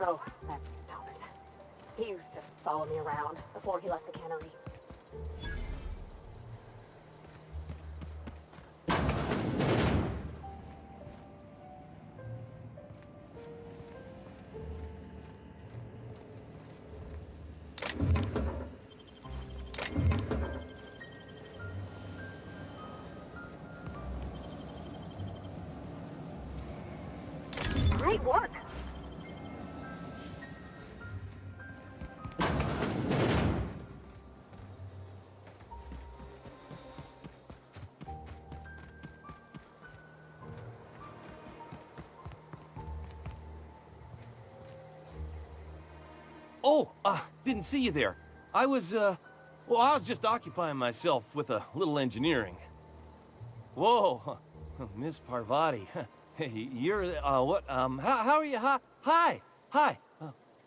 Oh, that's Thomas. He used to follow me around before he left the cannery. Great work! Oh, didn't see you there. I was just occupying myself with a little engineering. Whoa, Miss Parvati. Hey, you're, what, how are you? Hi,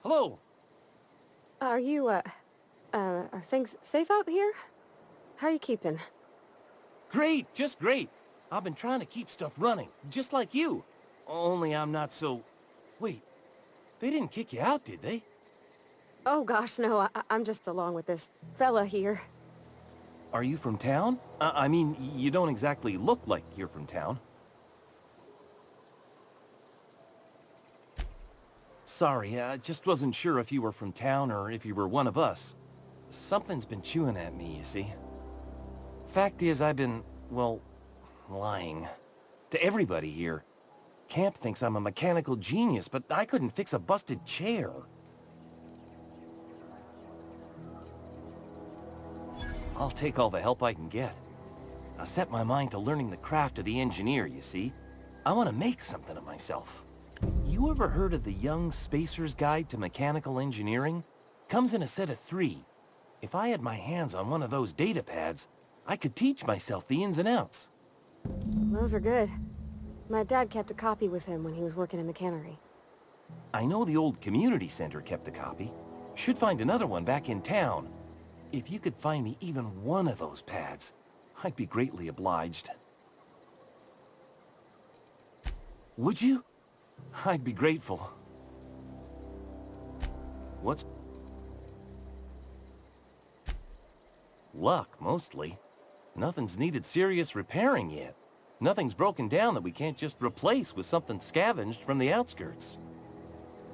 hello. Are you, are things safe out here? How are you keeping? Great, just great. I've been trying to keep stuff running, just like you. Only I'm not so... Wait, they didn't kick you out, did they? Oh gosh, no, I'm just along with this fella here. Are you from town? I mean, you don't exactly look like you're from town. Sorry, I just wasn't sure if you were from town or if you were one of us. Something's been chewing at me, you see. Fact is, I've been, well, lying. To everybody here. Camp thinks I'm a mechanical genius, but I couldn't fix a busted chair. I'll take all the help I can get. I set my mind to learning the craft of the engineer, you see. I want to make something of myself. You ever heard of the Young Spacer's Guide to Mechanical Engineering? Comes in a set of 3. If I had my hands on one of those data pads, I could teach myself the ins and outs. Those are good. My dad kept a copy with him when he was working in the cannery. I know the old community center kept a copy. Should find another one back in town. If you could find me even one of those pads, I'd be greatly obliged. Would you? I'd be grateful. What's... Luck, mostly. Nothing's needed serious repairing yet. Nothing's broken down that we can't just replace with something scavenged from the outskirts.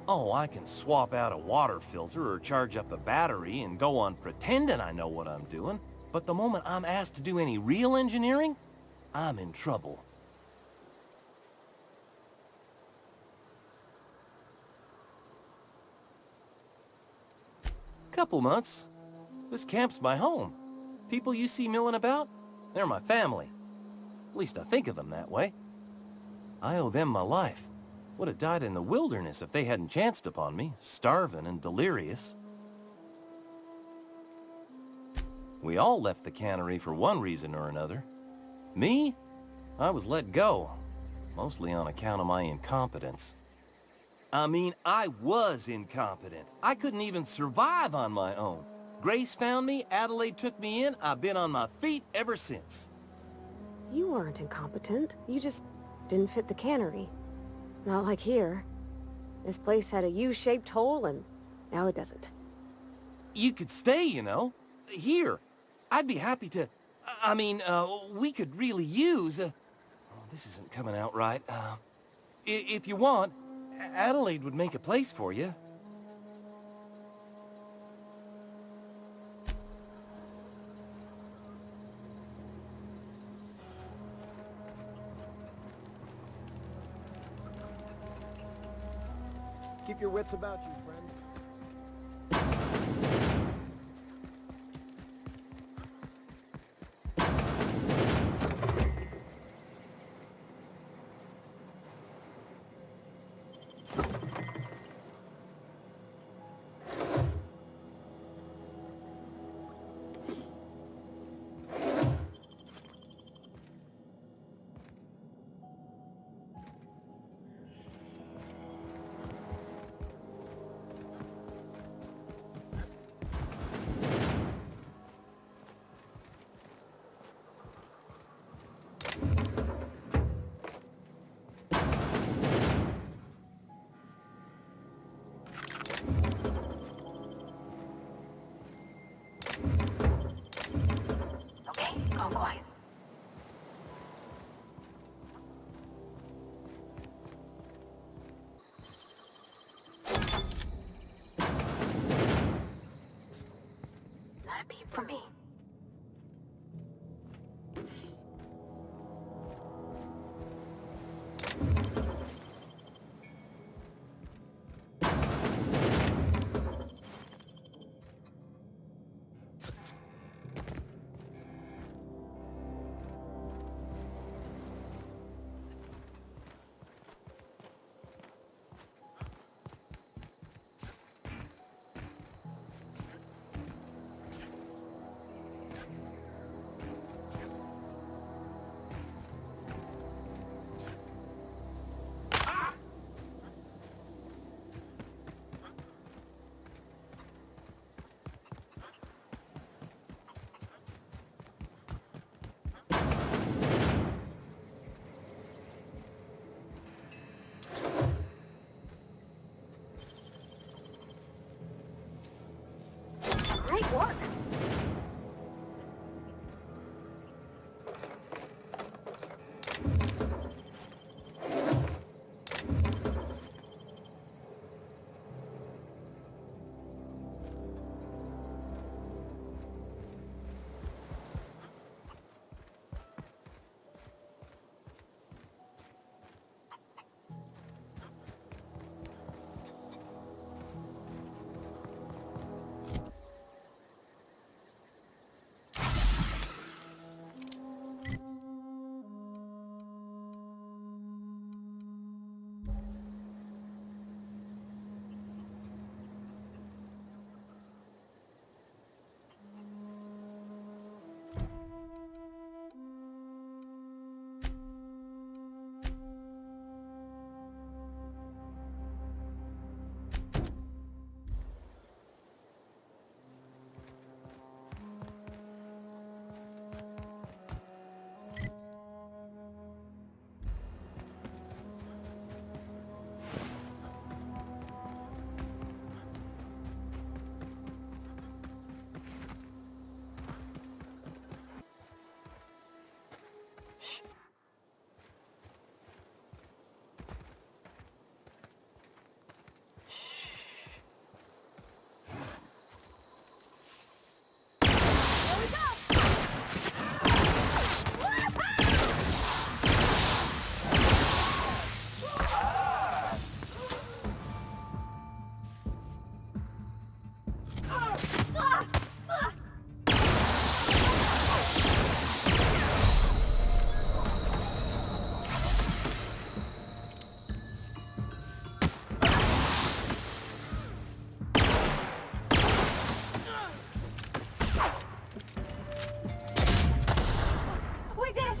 Oh, I can swap out a water filter or charge up a battery and go on pretending I know what I'm doing, but the moment I'm asked to do any real engineering, I'm in trouble. Couple months. This camp's my home. People you see milling about, they're my family. At least I think of them that way. I owe them my life. Would have died in the wilderness if they hadn't chanced upon me, starving and delirious. We all left the cannery for one reason or another. Me? I was let go, mostly on account of my incompetence. I mean, I was incompetent. I couldn't even survive on my own. Grace found me, Adelaide took me in, I've been on my feet ever since. You weren't incompetent. You just didn't fit the cannery. Not like here. This place had a U-shaped hole, and now it doesn't. You could stay, you know. Here. I'd be happy to... I mean, we could really use... Oh, this isn't coming out right. If you want, Adelaide would make a place for you. Keep your wits about you, friend. that beep from me. Great work. We did it!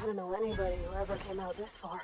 I don't know anybody who ever came out this far.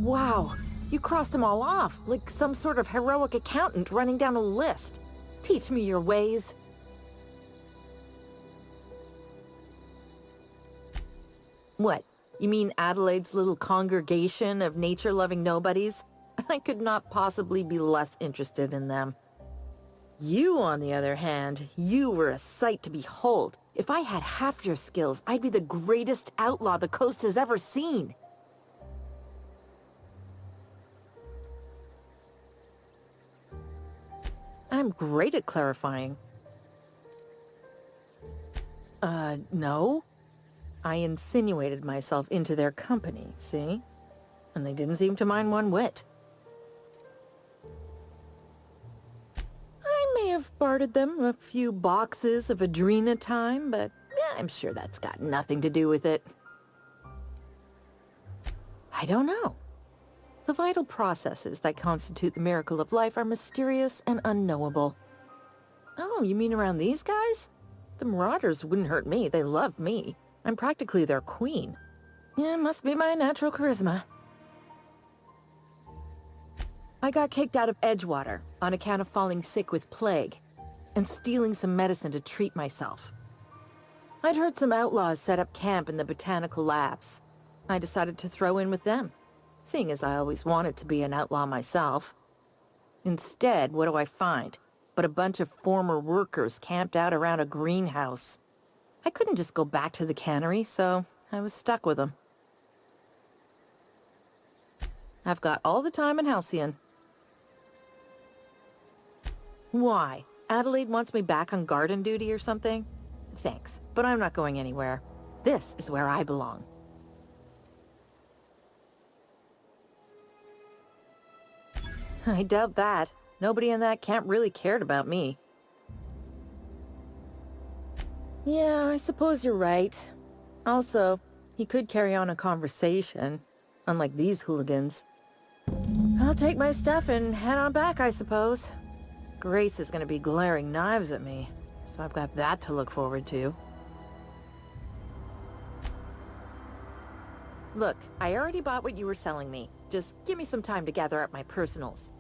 Wow, you crossed them all off, like some sort of heroic accountant running down a list. Teach me your ways. What? You mean Adelaide's little congregation of nature-loving nobodies? I could not possibly be less interested in them. You, on the other hand, you were a sight to behold. If I had half your skills, I'd be the greatest outlaw the coast has ever seen. I'm great at clarifying. No. I insinuated myself into their company, see? And they didn't seem to mind one whit. I may have bartered them a few boxes of Adrena time, but yeah, I'm sure that's got nothing to do with it. I don't know. The vital processes that constitute the miracle of life are mysterious and unknowable. Oh, you mean around these guys? The Marauders wouldn't hurt me. They love me. I'm practically their queen. Yeah, must be my natural charisma. I got kicked out of Edgewater on account of falling sick with plague and stealing some medicine to treat myself. I'd heard some outlaws set up camp in the botanical labs. I decided to throw in with them, seeing as I always wanted to be an outlaw myself. Instead, what do I find? But a bunch of former workers camped out around a greenhouse. I couldn't just go back to the cannery, so I was stuck with them. I've got all the time in Halcyon. Why? Adelaide wants me back on garden duty or something? Thanks, but I'm not going anywhere. This is where I belong. I doubt that. Nobody in that camp really cared about me. Yeah, I suppose you're right. Also, he could carry on a conversation, unlike these hooligans. I'll take my stuff and head on back, I suppose. Grace is gonna be glaring knives at me, so I've got that to look forward to. Look, I already bought what you were selling me. Just give me some time to gather up my personals.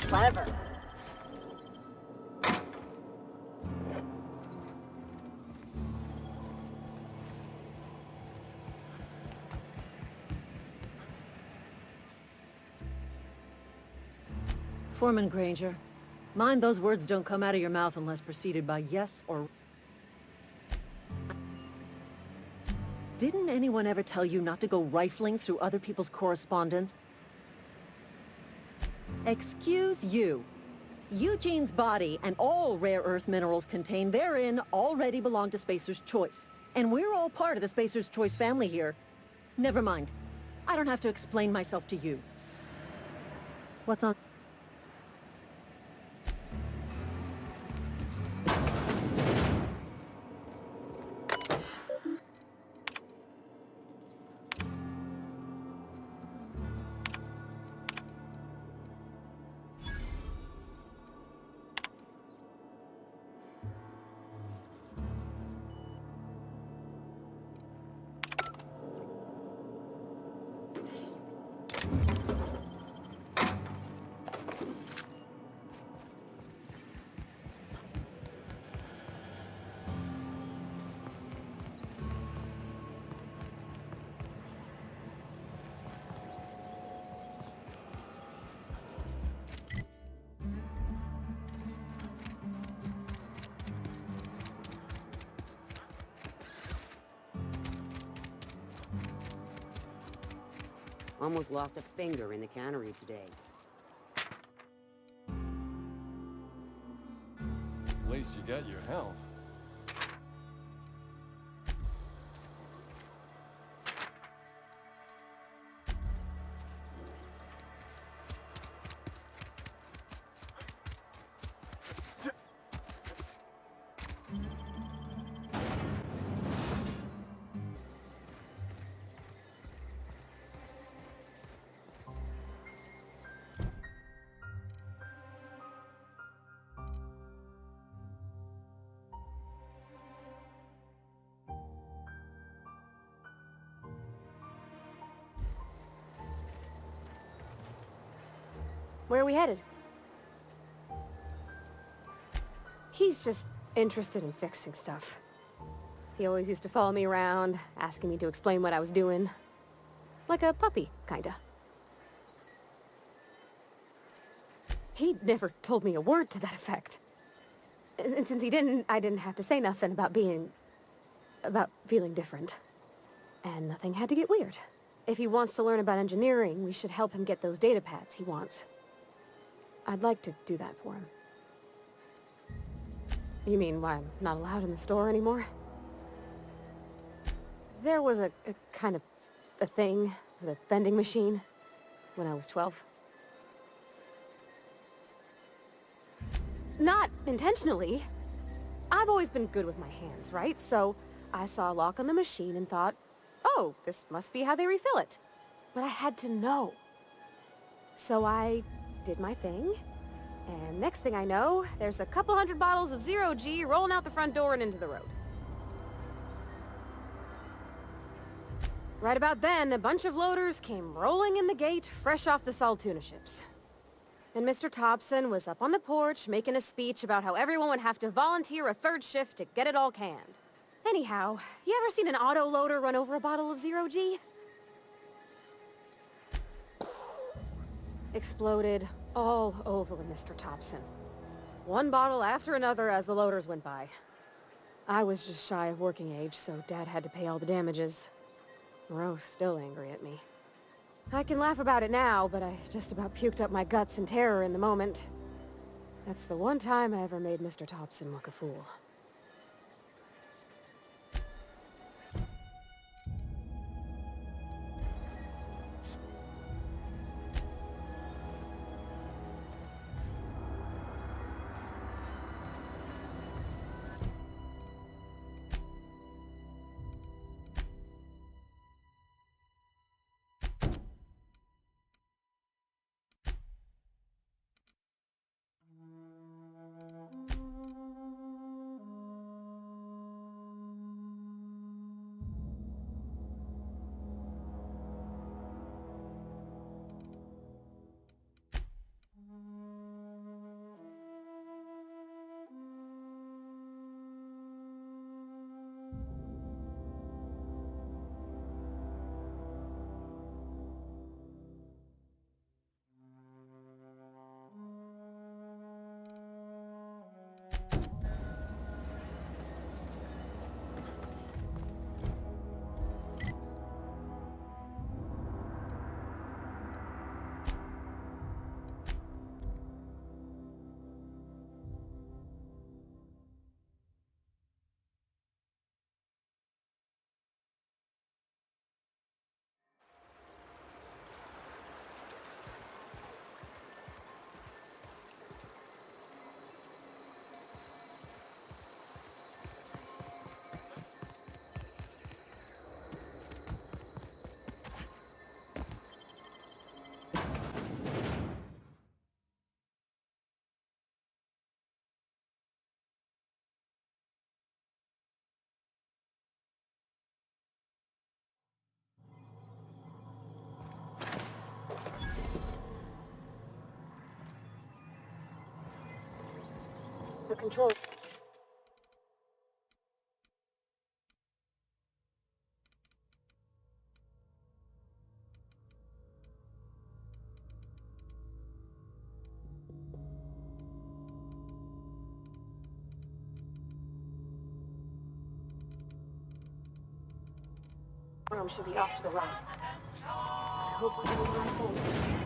Clever. Foreman Granger, mind those words don't come out of your mouth unless preceded by yes or... Didn't anyone ever tell you not to go rifling through other people's correspondence? Excuse you. Eugene's body and all rare earth minerals contained therein already belong to Spacer's Choice. And we're all part of the Spacer's Choice family here. Never mind. I don't have to explain myself to you. What's on... Almost lost a finger in the cannery today. At least you got your health. Where are we headed? He's just interested in fixing stuff. He always used to follow me around, asking me to explain what I was doing. Like a puppy, kinda. He never told me a word to that effect. And since he didn't, I didn't have to say nothing about feeling different. And nothing had to get weird. If he wants to learn about engineering, we should help him get those data pads he wants. I'd like to do that for him. You mean why I'm not allowed in the store anymore? There was a kind of a thing with a vending machine when I was 12. Not intentionally. I've always been good with my hands, right? So I saw a lock on the machine and thought, oh, this must be how they refill it. But I had to know. So I did my thing, and next thing I know, there's a couple hundred bottles of Zero G rolling out the front door and into the road. Right about then, a bunch of loaders came rolling in the gate, fresh off the Saltuna ships. And Mr. Thompson was up on the porch making a speech about how everyone would have to volunteer a third shift to get it all canned. Anyhow, you ever seen an auto loader run over a bottle of Zero G? Exploded all over Mr. Thompson. One bottle after another as the loaders went by. I was just shy of working age, so Dad had to pay all the damages. Rose still angry at me. I can laugh about it now, but I just about puked up my guts in terror in the moment. That's the one time I ever made Mr. Thompson look a fool. control. Room should be off to the right. I hope we're in the right folder.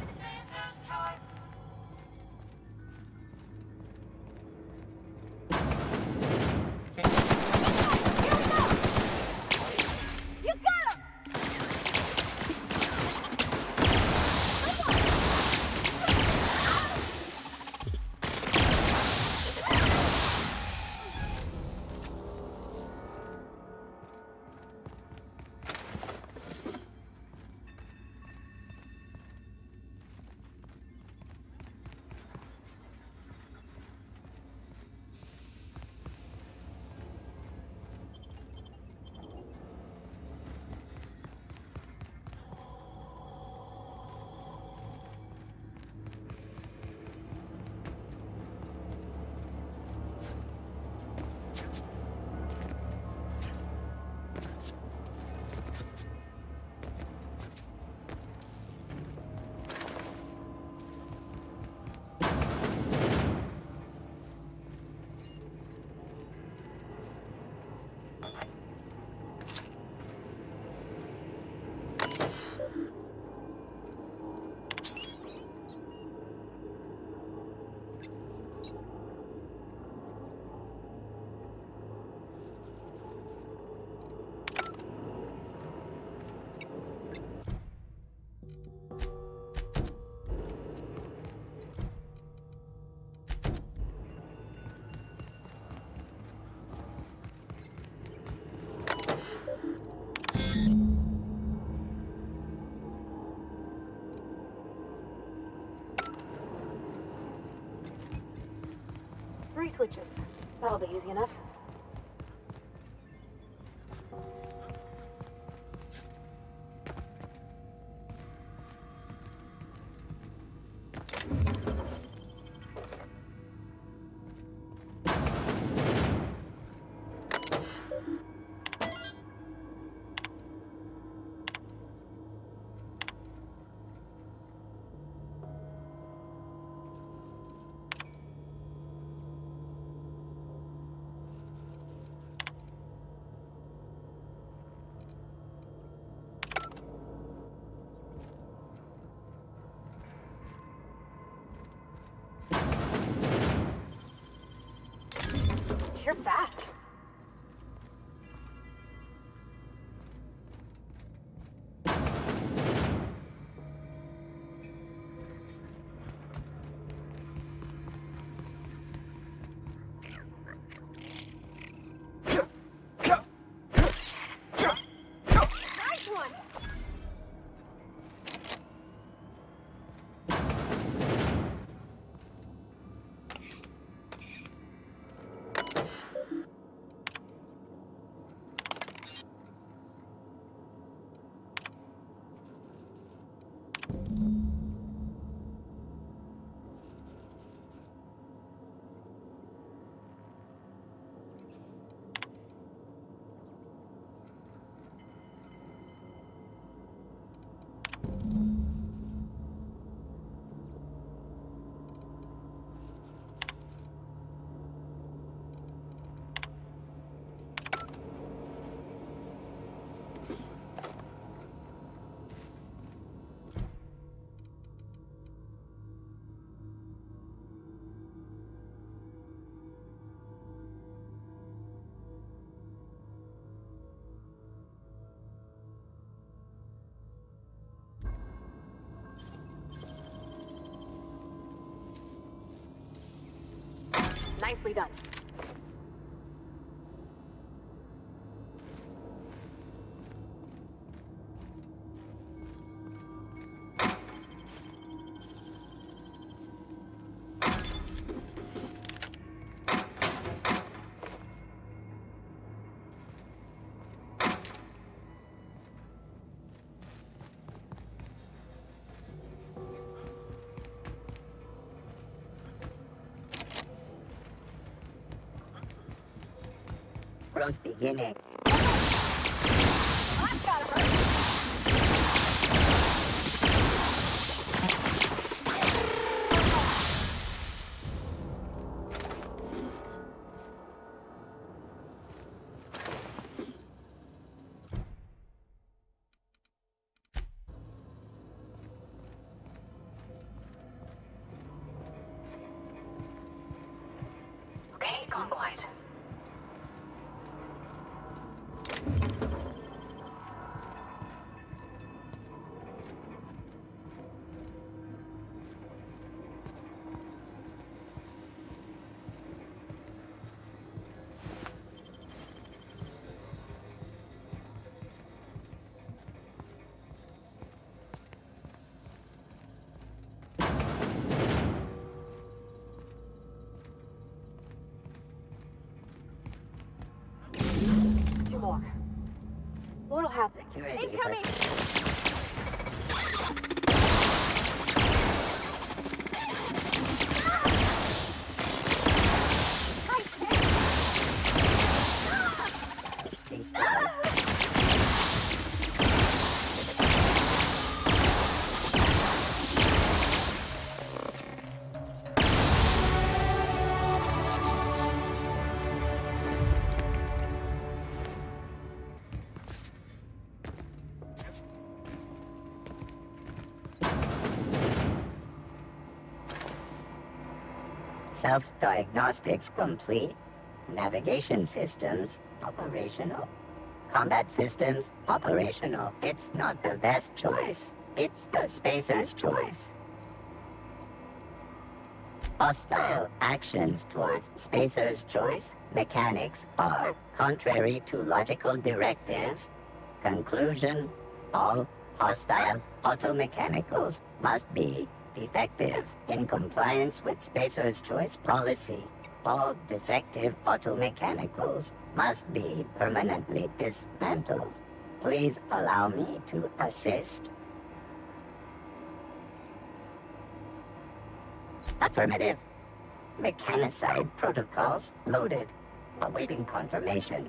Three switches. That'll be easy enough. You're back. Nice one. Nicely done. milagros beginning. Okay, gone quiet. Two more. What'll happen? Security, Incoming! Be still. Self-diagnostics complete. Navigation systems operational. Combat systems operational. It's not the best choice. It's the spacer's choice. Hostile actions towards spacer's choice mechanics are contrary to logical directive. Conclusion: all hostile automechanicals must be defective in compliance with spacer's choice policy. All defective automechanicals must be permanently dismantled. Please allow me to assist. Affirmative. Mechanicide protocols loaded. Awaiting confirmation.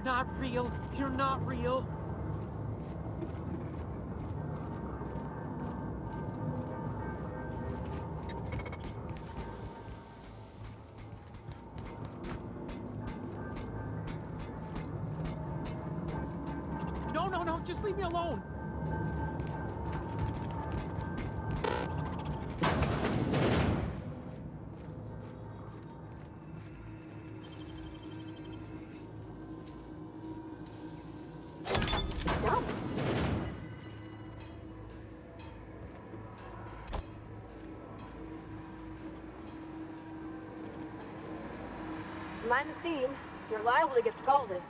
You're not real. You're not real. No, no, no, just leave me alone. mind the steam. You're liable to get scalded.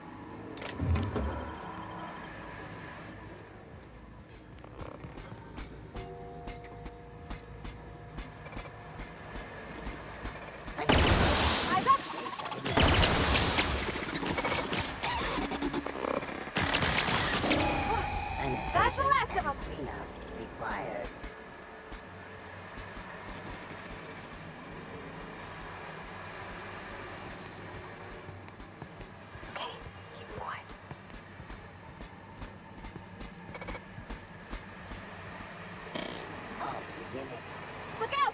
That's the last of them. Cleanup required. Okay, keep quiet. Oh, beginning. Look out!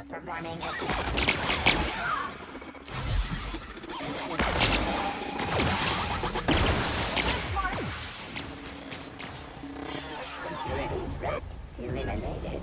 Performing security threat eliminated.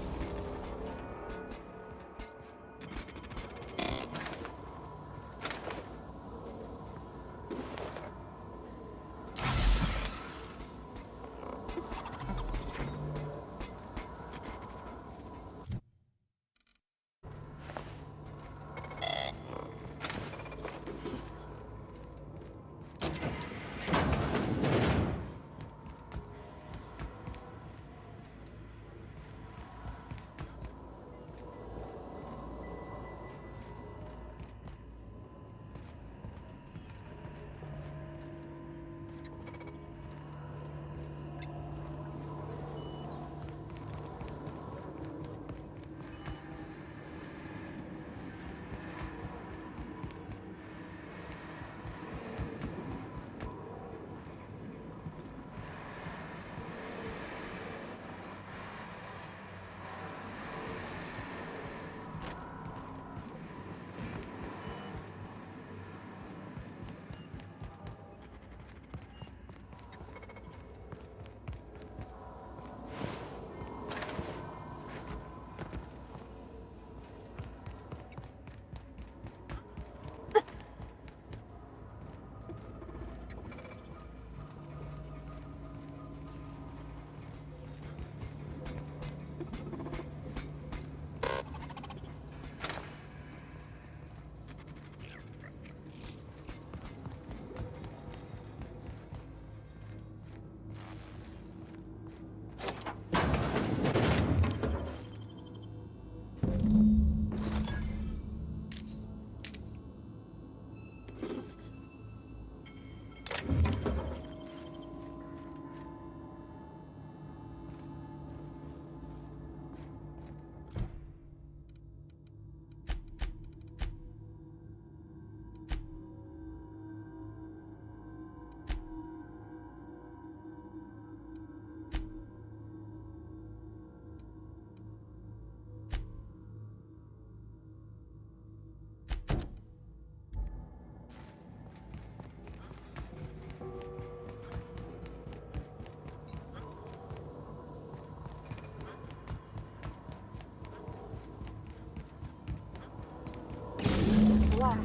Last.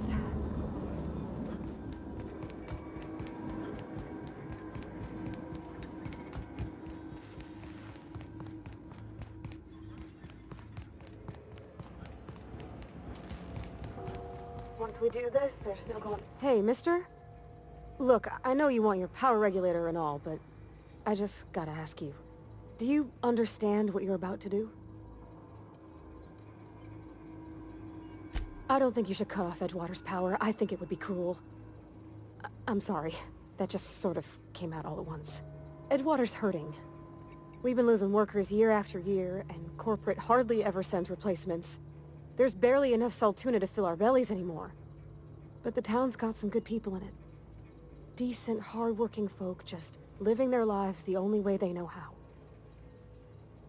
Once we do this, there's no going... Hey, mister? Look, I know you want your power regulator and all, but I just gotta ask you. Do you understand what you're about to do? I don't think you should cut off Edgewater's power. I think it would be cruel. I'm sorry. That just sort of came out all at once. Edgewater's hurting. We've been losing workers year after year, and corporate hardly ever sends replacements. There's barely enough Saltuna to fill our bellies anymore. But the town's got some good people in it. decent, hard-working folk just living their lives the only way they know how.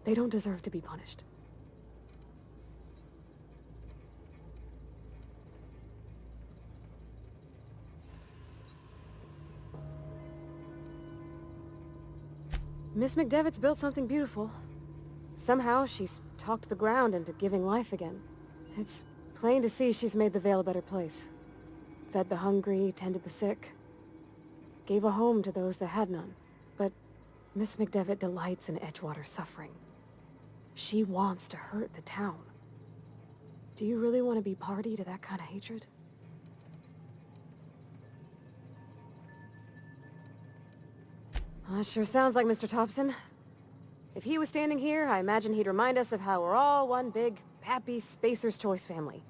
They don't deserve to be punished. Miss McDevitt's built something beautiful. Somehow, she's talked the ground into giving life again. It's plain to see she's made the Vale a better place. Fed the hungry, tended the sick. Gave a home to those that had none. But Miss McDevitt delights in Edgewater's suffering. She wants to hurt the town. Do you really want to be party to that kind of hatred? Well, that sure sounds like Mr. Thompson. If he was standing here, I imagine he'd remind us of how we're all one big, happy Spacer's Choice family.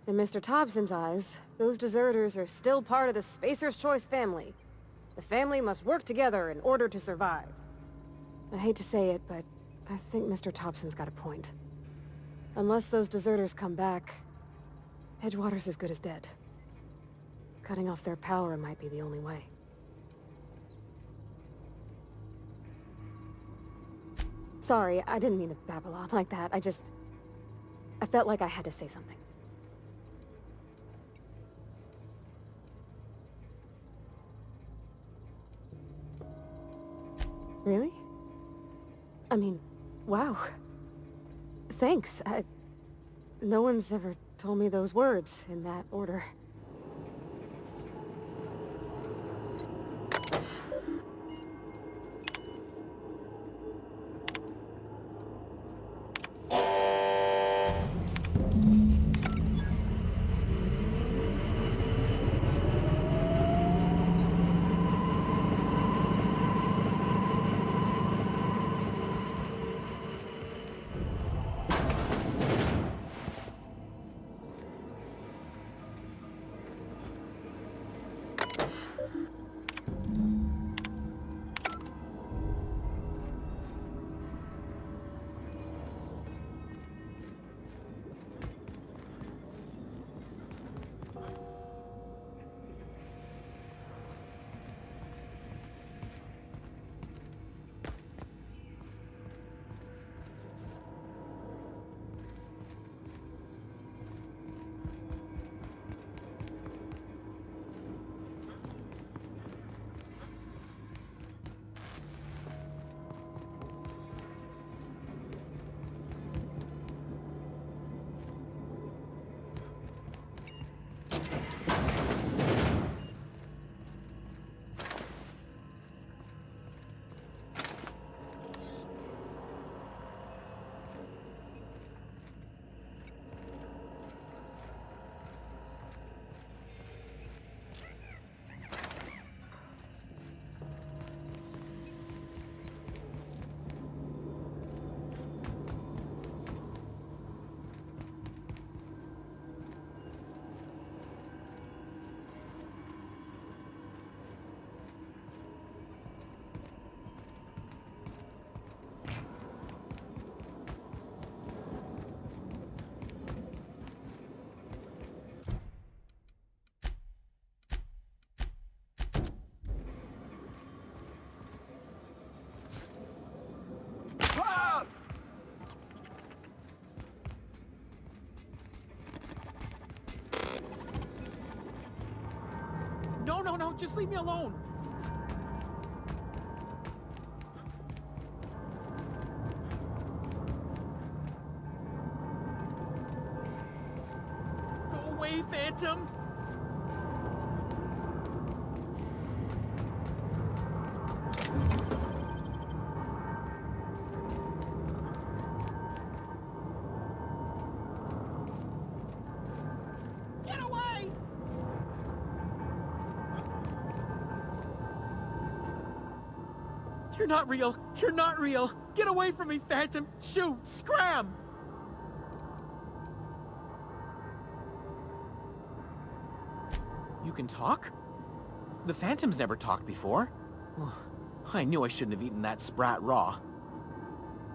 In Mr. Thompson's eyes, those deserters are still part of the Spacer's Choice family. The family must work together in order to survive. I hate to say it, but I think Mr. Thompson's got a point. Unless those deserters come back, Edgewater's as good as dead. Cutting off their power might be the only way. Sorry, I didn't mean to babble on like that. I felt like I had to say something. Really? I mean, wow. Thanks. No one's ever told me those words in that order. No, just leave me alone. Go away, Phantom! Get away! You're not real! You're not real! Get away from me, Phantom! Shoot! Scram! You can talk? The Phantom's never talked before. I knew I shouldn't have eaten that sprat raw.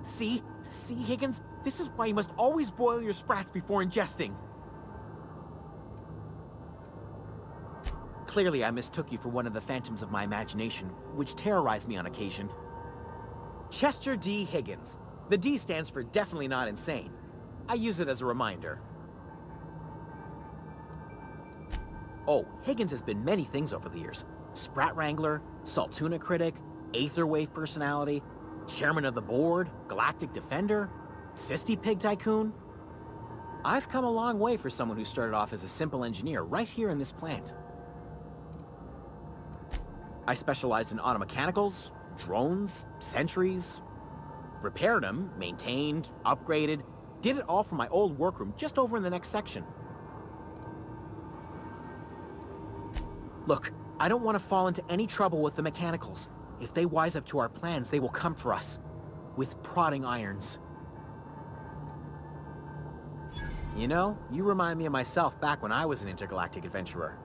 See? See, Higgins? This is why you must always boil your sprats before ingesting. Clearly, I mistook you for one of the phantoms of my imagination, which terrorized me on occasion. Chester D. Higgins. The D stands for definitely not insane. I use it as a reminder. Oh, Higgins has been many things over the years. Sprat Wrangler, Saltuna critic, Aetherwave personality, chairman of the board, galactic defender, Sisty Pig tycoon. I've come a long way for someone who started off as a simple engineer right here in this plant. I specialized in automechanicals, drones, sentries, repaired them, maintained, upgraded, did it all from my old workroom just over in the next section. Look, I don't want to fall into any trouble with the mechanicals. If they wise up to our plans, they will come for us. With prodding irons. You know, you remind me of myself back when I was an intergalactic adventurer.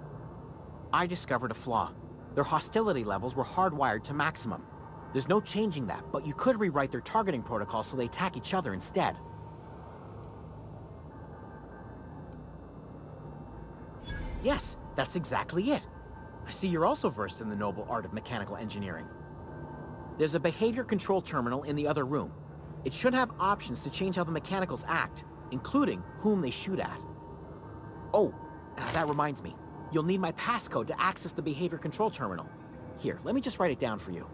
I discovered a flaw. Their hostility levels were hardwired to maximum. There's no changing that, but you could rewrite their targeting protocol so they attack each other instead. Yes, that's exactly it. I see you're also versed in the noble art of mechanical engineering. There's a behavior control terminal in the other room. It should have options to change how the mechanicals act, including whom they shoot at. Oh, that reminds me. You'll need my passcode to access the behavior control terminal. Here, let me just write it down for you.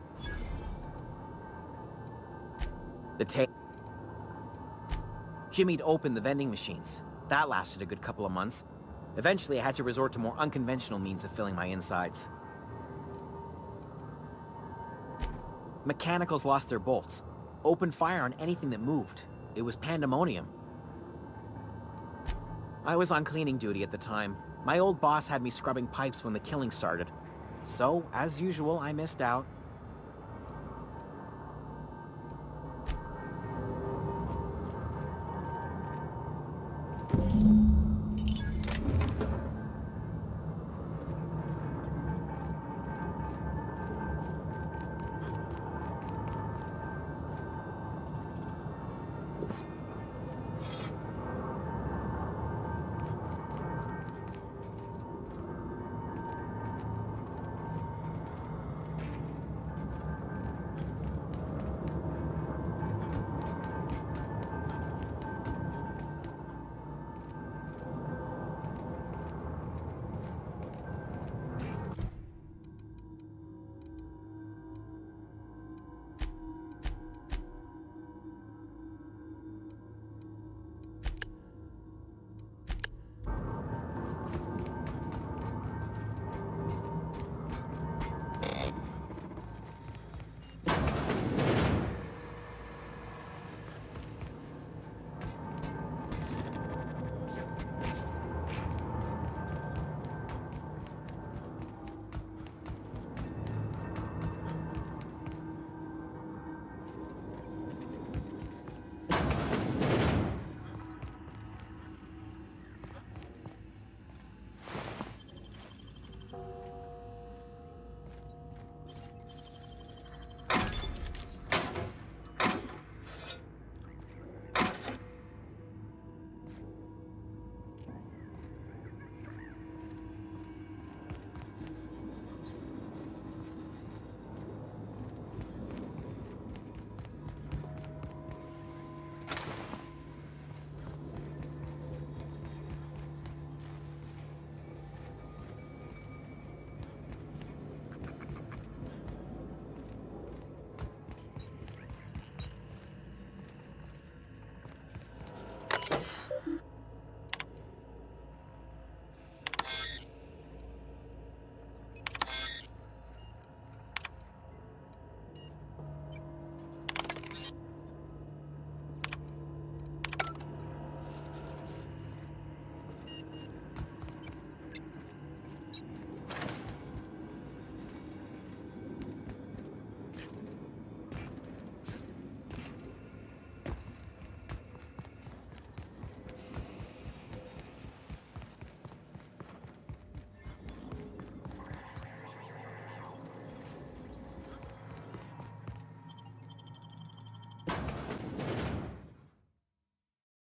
Jimmy'd opened the vending machines. That lasted a good couple of months. Eventually, I had to resort to more unconventional means of filling my insides. Mechanicals lost their bolts. Opened fire on anything that moved. It was pandemonium. I was on cleaning duty at the time. My old boss had me scrubbing pipes when the killing started. So, as usual, I missed out.